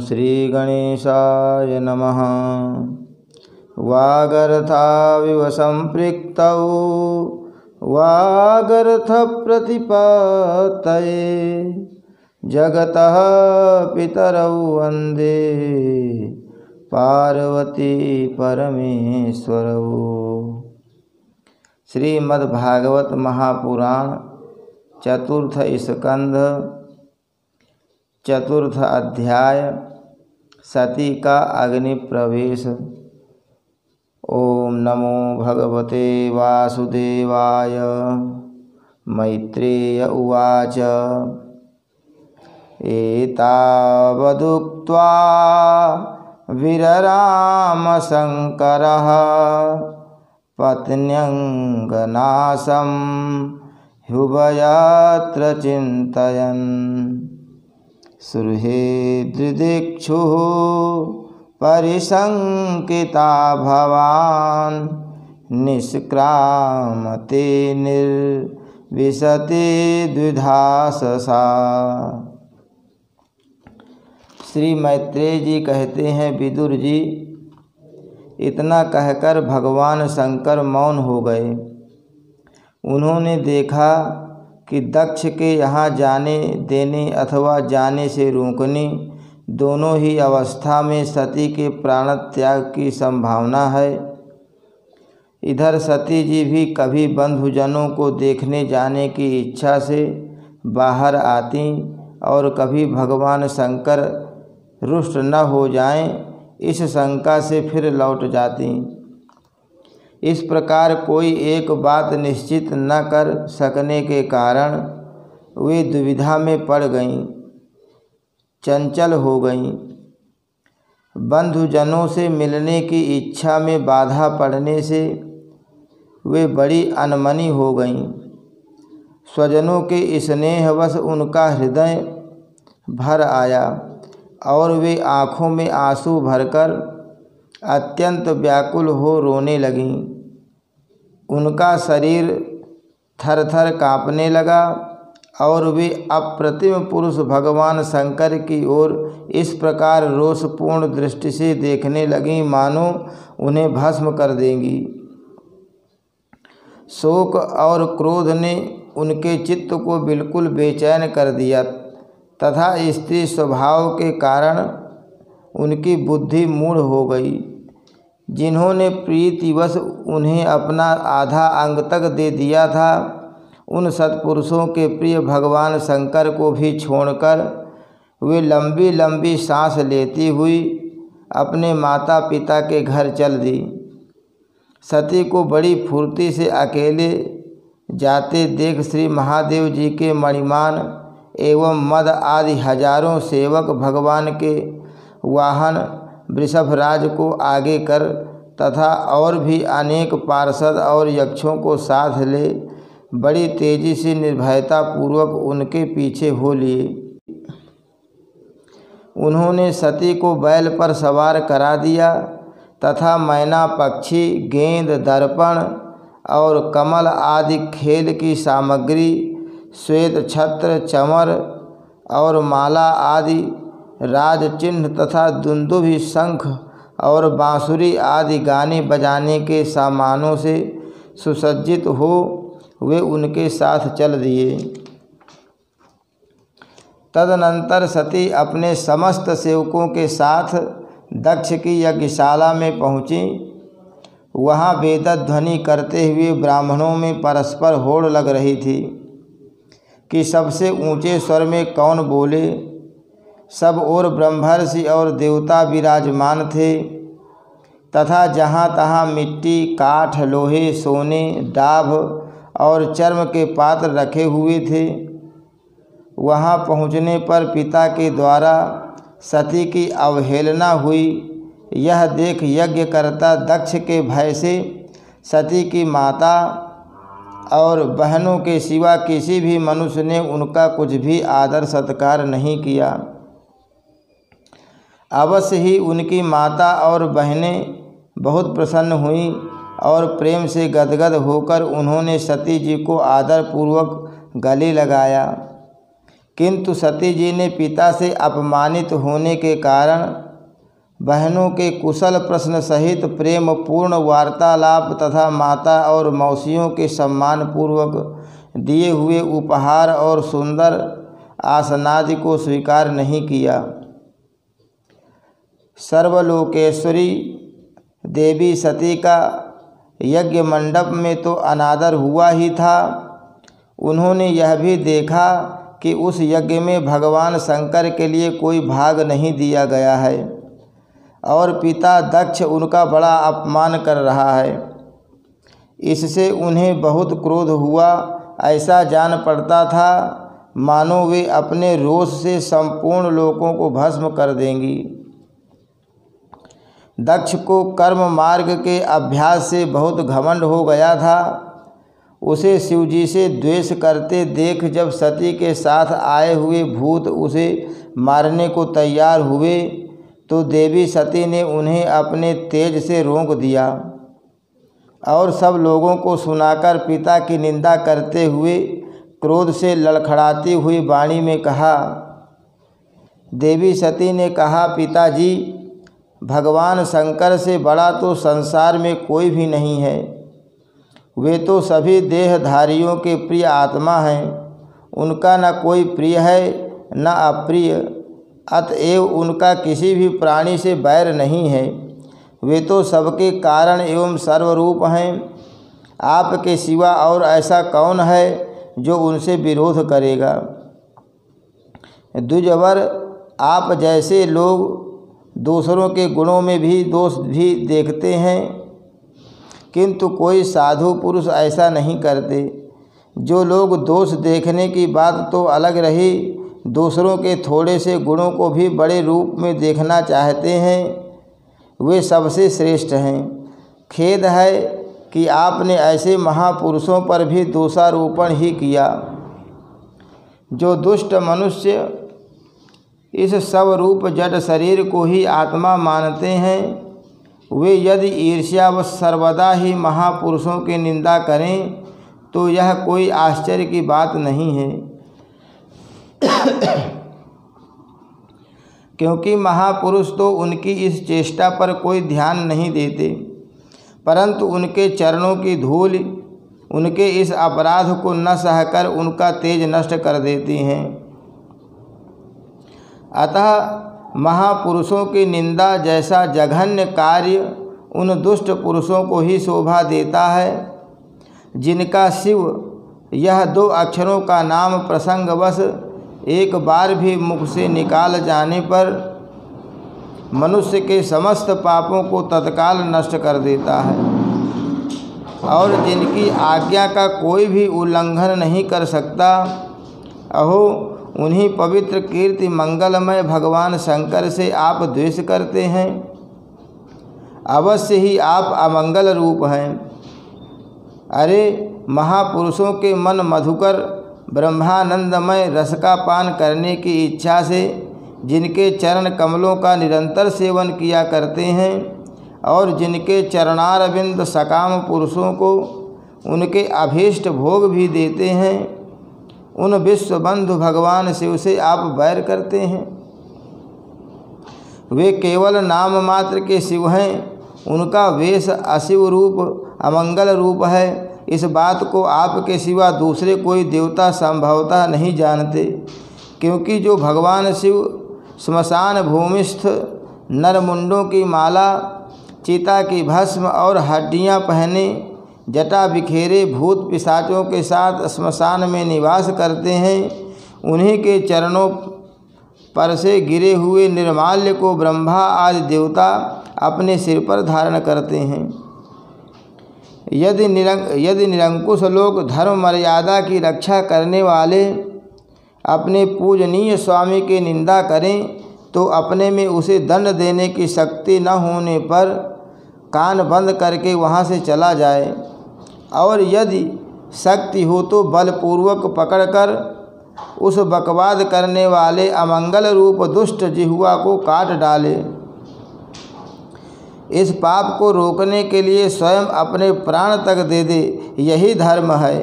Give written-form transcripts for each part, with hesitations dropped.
श्रीगणेशाय नमः। वागर्थाविव सम्पृक्तौ वागर्थप्रतिपत्तये जगतः पितरौ वन्दे पार्वती परमेश्वरौ। श्रीमद्भागवत महापुराण चतुर्थ स्कंध चतुर्थ अध्याय सती का अग्नि प्रवेश। ओम नमो भगवते वासुदेवाय। मैत्रेय उवाच एतावदुक्त्वा विरराम शङ्करः पत्न्यङ्गनाशं ह्युभयत्र चिन्तयन्। सुहृदिक्षुः परिशङ्किता भवान् निष्क्रामते निर्विशति द्विधाससा। श्री मैत्रेय जी कहते हैं, विदुर जी, इतना कहकर भगवान शंकर मौन हो गए। उन्होंने देखा कि दक्ष के यहाँ जाने देने अथवा जाने से रोकने दोनों ही अवस्था में सती के प्राण त्याग की संभावना है। इधर सती जी भी कभी बंधुजनों को देखने जाने की इच्छा से बाहर आती और कभी भगवान शंकर रुष्ट न हो जाएं, इस शंका से फिर लौट जाती। इस प्रकार कोई एक बात निश्चित न कर सकने के कारण वे दुविधा में पड़ गईं, चंचल हो गईं। बंधुजनों से मिलने की इच्छा में बाधा पड़ने से वे बड़ी अनमनी हो गईं। स्वजनों के स्नेहवश उनका हृदय भर आया और वे आँखों में आंसू भरकर अत्यंत व्याकुल हो रोने लगीं। उनका शरीर थर-थर काँपने लगा और वे अप्रतिम पुरुष भगवान शंकर की ओर इस प्रकार रोषपूर्ण दृष्टि से देखने लगीं मानो उन्हें भस्म कर देंगी। शोक और क्रोध ने उनके चित्त को बिल्कुल बेचैन कर दिया तथा स्त्री स्वभाव के कारण उनकी बुद्धि मूढ़ हो गई। जिन्होंने प्रीतिवश उन्हें अपना आधा अंग तक दे दिया था, उन सत्पुरुषों के प्रिय भगवान शंकर को भी छोड़कर वे लंबी लंबी सांस लेती हुई अपने माता पिता के घर चल दी। सती को बड़ी फुर्ती से अकेले जाते देख श्री महादेव जी के मणिमान एवं मद आदि हजारों सेवक भगवान के वाहन वृषभराज को आगे कर तथा और भी अनेक पार्षद और यक्षों को साथ ले बड़ी तेजी से निर्भयता पूर्वक उनके पीछे हो लिए। उन्होंने सती को बैल पर सवार करा दिया तथा मैना पक्षी, गेंद, दर्पण और कमल आदि खेल की सामग्री, श्वेत छत्र, चमर और माला आदि राज चिन्ह तथा दुंदुभि, शंख और बांसुरी आदि गाने बजाने के सामानों से सुसज्जित हो वे उनके साथ चल दिए। तदनंतर सती अपने समस्त सेवकों के साथ दक्ष की यज्ञशाला में पहुँची। वहाँ वेदध्वनि करते हुए ब्राह्मणों में परस्पर होड़ लग रही थी कि सबसे ऊंचे स्वर में कौन बोले। सब ओर ब्रह्मर्षि और देवता विराजमान थे तथा जहाँ तहाँ मिट्टी, काठ, लोहे, सोने, डाभ और चर्म के पात्र रखे हुए थे। वहाँ पहुँचने पर पिता के द्वारा सती की अवहेलना हुई, यह देख यज्ञकर्ता दक्ष के भय से सती की माता और बहनों के सिवा किसी भी मनुष्य ने उनका कुछ भी आदर सत्कार नहीं किया। अवश्य ही उनकी माता और बहनें बहुत प्रसन्न हुईं और प्रेम से गदगद होकर उन्होंने सती जी को आदरपूर्वक गले लगाया। किंतु सती जी ने पिता से अपमानित होने के कारण बहनों के कुशल प्रश्न सहित प्रेम पूर्ण वार्तालाप तथा माता और मौसियों के सम्मानपूर्वक दिए हुए उपहार और सुंदर आसनादि को स्वीकार नहीं किया। सर्वलोकेश्वरी देवी सती का यज्ञ मंडप में तो अनादर हुआ ही था, उन्होंने यह भी देखा कि उस यज्ञ में भगवान शंकर के लिए कोई भाग नहीं दिया गया है और पिता दक्ष उनका बड़ा अपमान कर रहा है। इससे उन्हें बहुत क्रोध हुआ। ऐसा जान पड़ता था मानो वे अपने रोष से संपूर्ण लोकों को भस्म कर देंगी। दक्ष को कर्म मार्ग के अभ्यास से बहुत घमंड हो गया था। उसे शिवजी से द्वेष करते देख जब सती के साथ आए हुए भूत उसे मारने को तैयार हुए तो देवी सती ने उन्हें अपने तेज से रोक दिया और सब लोगों को सुनाकर पिता की निंदा करते हुए क्रोध से लड़खड़ाती हुई वाणी में कहा। देवी सती ने कहा, पिताजी, भगवान शंकर से बड़ा तो संसार में कोई भी नहीं है। वे तो सभी देहधारियों के प्रिय आत्मा हैं। उनका न कोई प्रिय है न अप्रिय, अतएव उनका किसी भी प्राणी से बैर नहीं है। वे तो सबके कारण एवं सर्वरूप हैं। आपके सिवा और ऐसा कौन है जो उनसे विरोध करेगा। द्विजवर, आप जैसे लोग दूसरों के गुणों में भी दोष भी देखते हैं, किंतु कोई साधु पुरुष ऐसा नहीं करते। जो लोग दोष देखने की बात तो अलग रही, दूसरों के थोड़े से गुणों को भी बड़े रूप में देखना चाहते हैं, वे सबसे श्रेष्ठ हैं। खेद है कि आपने ऐसे महापुरुषों पर भी दोषारोपण ही किया। जो दुष्ट मनुष्य इस सब रूप जड़ शरीर को ही आत्मा मानते हैं, वे यदि ईर्ष्या व सर्वदा ही महापुरुषों की निंदा करें तो यह कोई आश्चर्य की बात नहीं है। क्योंकि महापुरुष तो उनकी इस चेष्टा पर कोई ध्यान नहीं देते, परंतु उनके चरणों की धूल उनके इस अपराध को न सहकर उनका तेज नष्ट कर देती हैं। अतः महापुरुषों की निंदा जैसा जघन्य कार्य उन दुष्ट पुरुषों को ही शोभा देता है, जिनका शिव यह 2 अक्षरों का नाम प्रसंगवश एक बार भी मुख से निकाल जाने पर मनुष्य के समस्त पापों को तत्काल नष्ट कर देता है और जिनकी आज्ञा का कोई भी उल्लंघन नहीं कर सकता। अहो, उन्हीं पवित्र कीर्ति मंगलमय भगवान शंकर से आप द्वेष करते हैं। अवश्य ही आप अमंगल रूप हैं। अरे, महापुरुषों के मन मधुकर ब्रह्मानंदमय रस का पान करने की इच्छा से जिनके चरण कमलों का निरंतर सेवन किया करते हैं और जिनके चरणारविंद सकाम पुरुषों को उनके अभीष्ट भोग भी देते हैं, उन विश्वबंधु भगवान शिव से आप बैर करते हैं। वे केवल नाम मात्र के शिव हैं। उनका वेश अशिव रूप अमंगल रूप है। इस बात को आपके सिवा दूसरे कोई देवता संभवतः नहीं जानते, क्योंकि जो भगवान शिव श्मशान भूमिस्थ नरमुंडों की माला, चिता की भस्म और हड्डियां पहने जटा बिखेरे भूत पिशाचों के साथ श्मशान में निवास करते हैं, उन्हीं के चरणों पर से गिरे हुए निर्माल्य को ब्रह्मा आदि देवता अपने सिर पर धारण करते हैं। यदि निरंकुश लोग धर्म मर्यादा की रक्षा करने वाले अपने पूजनीय स्वामी की निंदा करें तो अपने में उसे दंड देने की शक्ति न होने पर कान बंद करके वहाँ से चला जाए, और यदि शक्ति हो तो बलपूर्वक पकड़कर उस बकवाद करने वाले अमंगल रूप दुष्ट जिह्वा को काट डाले। इस पाप को रोकने के लिए स्वयं अपने प्राण तक दे दे, यही धर्म है।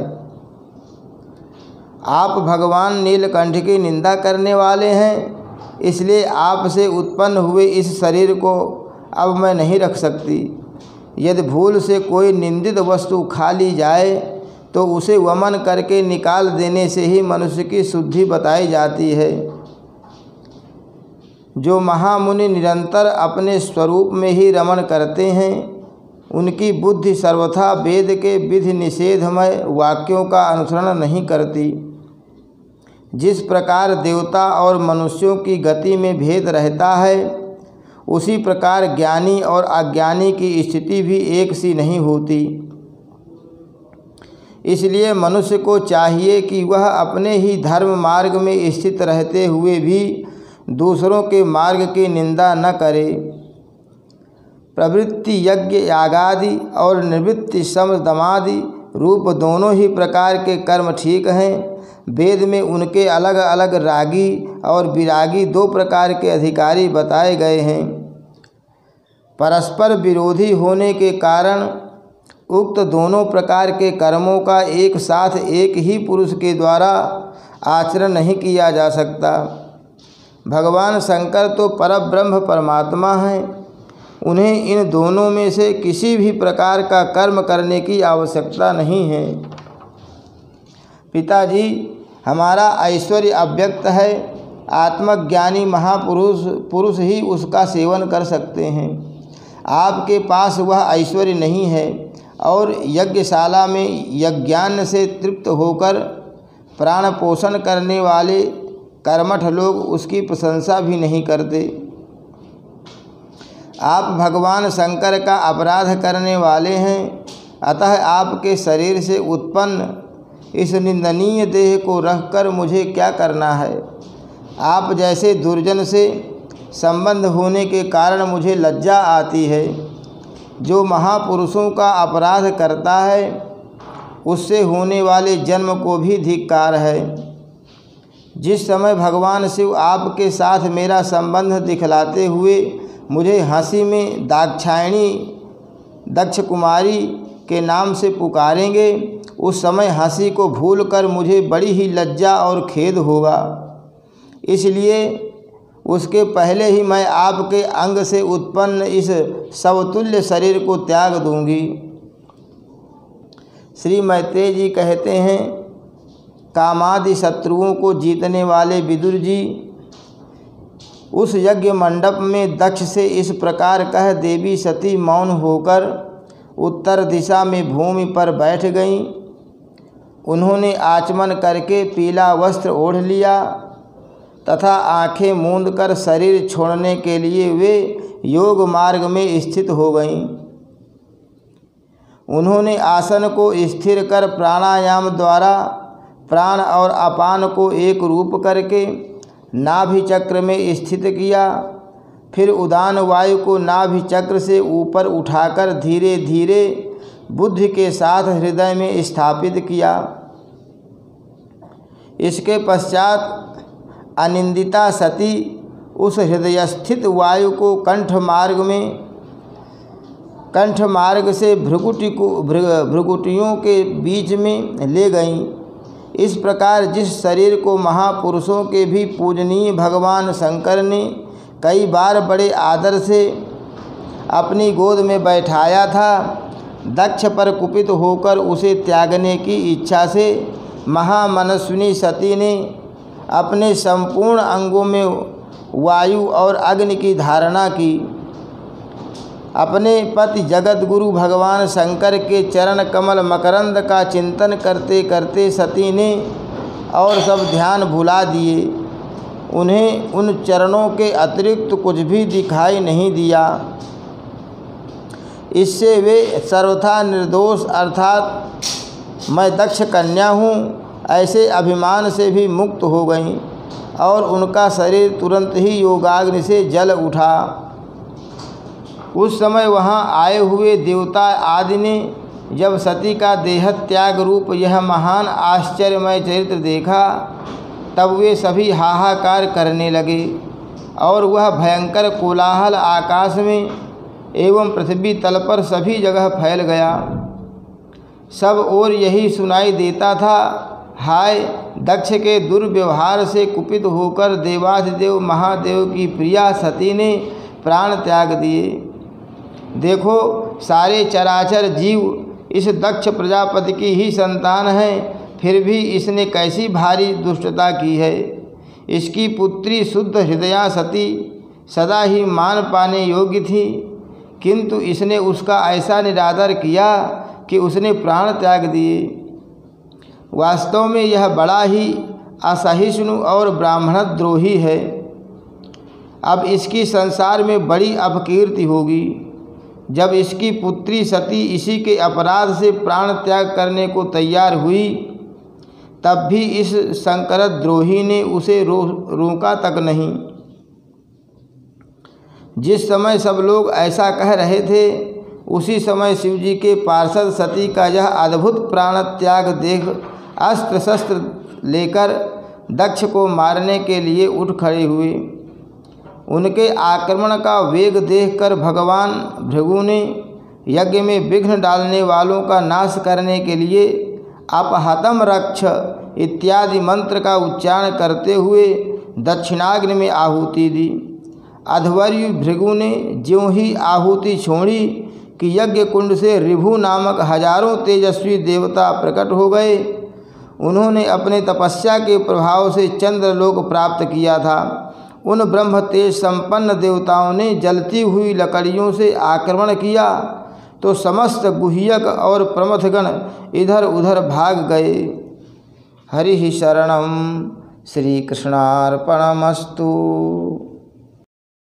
आप भगवान नीलकंठ की निंदा करने वाले हैं, इसलिए आपसे उत्पन्न हुए इस शरीर को अब मैं नहीं रख सकती। यदि भूल से कोई निंदित वस्तु खा ली जाए तो उसे वमन करके निकाल देने से ही मनुष्य की शुद्धि बताई जाती है। जो महामुनि निरंतर अपने स्वरूप में ही रमण करते हैं, उनकी बुद्धि सर्वथा वेद के विधि निषेधमय वाक्यों का अनुसरण नहीं करती। जिस प्रकार देवता और मनुष्यों की गति में भेद रहता है, उसी प्रकार ज्ञानी और अज्ञानी की स्थिति भी एक सी नहीं होती। इसलिए मनुष्य को चाहिए कि वह अपने ही धर्म मार्ग में स्थित रहते हुए भी दूसरों के मार्ग की निंदा न करे। प्रवृत्ति यज्ञ यागादि और निवृत्ति शम दमादि रूप दोनों ही प्रकार के कर्म ठीक हैं। वेद में उनके अलग अलग रागी और विरागी दो प्रकार के अधिकारी बताए गए हैं। परस्पर विरोधी होने के कारण उक्त दोनों प्रकार के कर्मों का एक साथ एक ही पुरुष के द्वारा आचरण नहीं किया जा सकता। भगवान शंकर तो परब्रह्म परमात्मा हैं, उन्हें इन दोनों में से किसी भी प्रकार का कर्म करने की आवश्यकता नहीं है। पिताजी, हमारा ऐश्वर्य अव्यक्त है, आत्मज्ञानी पुरुष ही उसका सेवन कर सकते हैं। आपके पास वह ऐश्वर्य नहीं है और यज्ञशाला में यज्ञान से तृप्त होकर प्राण पोषण करने वाले कर्मठ लोग उसकी प्रशंसा भी नहीं करते। आप भगवान शंकर का अपराध करने वाले हैं, अतः आपके शरीर से उत्पन्न इस निंदनीय देह को रखकर मुझे क्या करना है। आप जैसे दुर्जन से संबंध होने के कारण मुझे लज्जा आती है। जो महापुरुषों का अपराध करता है, उससे होने वाले जन्म को भी धिक्कार है। जिस समय भगवान शिव आपके साथ मेरा संबंध दिखलाते हुए मुझे हंसी में दाक्षायणी दक्ष कुमारी के नाम से पुकारेंगे, उस समय हंसी को भूलकर मुझे बड़ी ही लज्जा और खेद होगा। इसलिए उसके पहले ही मैं आपके अंग से उत्पन्न इस समतुल्य शरीर को त्याग दूंगी। श्री मैत्रेय जी कहते हैं, कामादि शत्रुओं को जीतने वाले विदुर जी उस यज्ञ मंडप में दक्ष से इस प्रकार कह देवी सती मौन होकर उत्तर दिशा में भूमि पर बैठ गईं। उन्होंने आचमन करके पीला वस्त्र ओढ़ लिया तथा आंखें मूंदकर शरीर छोड़ने के लिए वे योग मार्ग में स्थित हो गईं। उन्होंने आसन को स्थिर कर प्राणायाम द्वारा प्राण और अपान को एक रूप करके नाभि चक्र में स्थित किया। फिर उदान वायु को नाभि चक्र से ऊपर उठाकर धीरे धीरे बुद्धि के साथ हृदय में स्थापित किया। इसके पश्चात अनिंदिता सती उस हृदयस्थित वायु को कंठ मार्ग से भ्रुकुटियों के बीच में ले गईं। इस प्रकार जिस शरीर को महापुरुषों के भी पूजनीय भगवान शंकर ने कई बार बड़े आदर से अपनी गोद में बैठाया था, दक्ष पर कुपित होकर उसे त्यागने की इच्छा से महामनस्विनी सती ने अपने संपूर्ण अंगों में वायु और अग्नि की धारणा की। अपने पति जगत गुरु भगवान शंकर के चरण कमल मकरंद का चिंतन करते करते सती ने और सब ध्यान भुला दिए। उन्हें उन चरणों के अतिरिक्त कुछ भी दिखाई नहीं दिया। इससे वे सर्वथा निर्दोष अर्थात मैं दक्ष कन्या हूँ ऐसे अभिमान से भी मुक्त हो गईं और उनका शरीर तुरंत ही योगाग्नि से जल उठा। उस समय वहाँ आए हुए देवता आदि ने जब सती का देह त्याग रूप यह महान आश्चर्यमय चरित्र देखा, तब वे सभी हाहाकार करने लगे और वह भयंकर कोलाहल आकाश में एवं पृथ्वी तल पर सभी जगह फैल गया। सब ओर यही सुनाई देता था, हाय, दक्ष के दुर्व्यवहार से कुपित होकर देवाधिदेव महादेव की प्रिया सती ने प्राण त्याग दिए। देखो, सारे चराचर जीव इस दक्ष प्रजापति की ही संतान हैं, फिर भी इसने कैसी भारी दुष्टता की है। इसकी पुत्री शुद्ध हृदया सती सदा ही मान पाने योग्य थी, किंतु इसने उसका ऐसा निरादर किया कि उसने प्राण त्याग दिए। वास्तव में यह बड़ा ही असहिष्णु और ब्राह्मणद्रोही है। अब इसकी संसार में बड़ी अपकीर्ति होगी। जब इसकी पुत्री सती इसी के अपराध से प्राण त्याग करने को तैयार हुई, तब भी इस शंकरद्रोही ने उसे रोका तक नहीं। जिस समय सब लोग ऐसा कह रहे थे, उसी समय शिवजी के पार्षद सती का यह अद्भुत प्राण त्याग देख अस्त्र शस्त्र लेकर दक्ष को मारने के लिए उठ खड़े हुए। उनके आक्रमण का वेग देखकर भगवान भृगु ने यज्ञ में विघ्न डालने वालों का नाश करने के लिए अपहतम रक्ष इत्यादि मंत्र का उच्चारण करते हुए दक्षिणाग्नि में आहुति दी। अध्वर्यु भृगु ने ज्यों ही आहुति छोड़ी कि यज्ञ कुंड से ऋभु नामक हजारों तेजस्वी देवता प्रकट हो गए। उन्होंने अपने तपस्या के प्रभाव से चंद्रलोक प्राप्त किया था। उन ब्रह्म तेज संपन्न देवताओं ने जलती हुई लकड़ियों से आक्रमण किया तो समस्त गुह्यक और प्रमथगण इधर उधर भाग गए। हरि शरणम। श्री कृष्णार्पणमस्तु।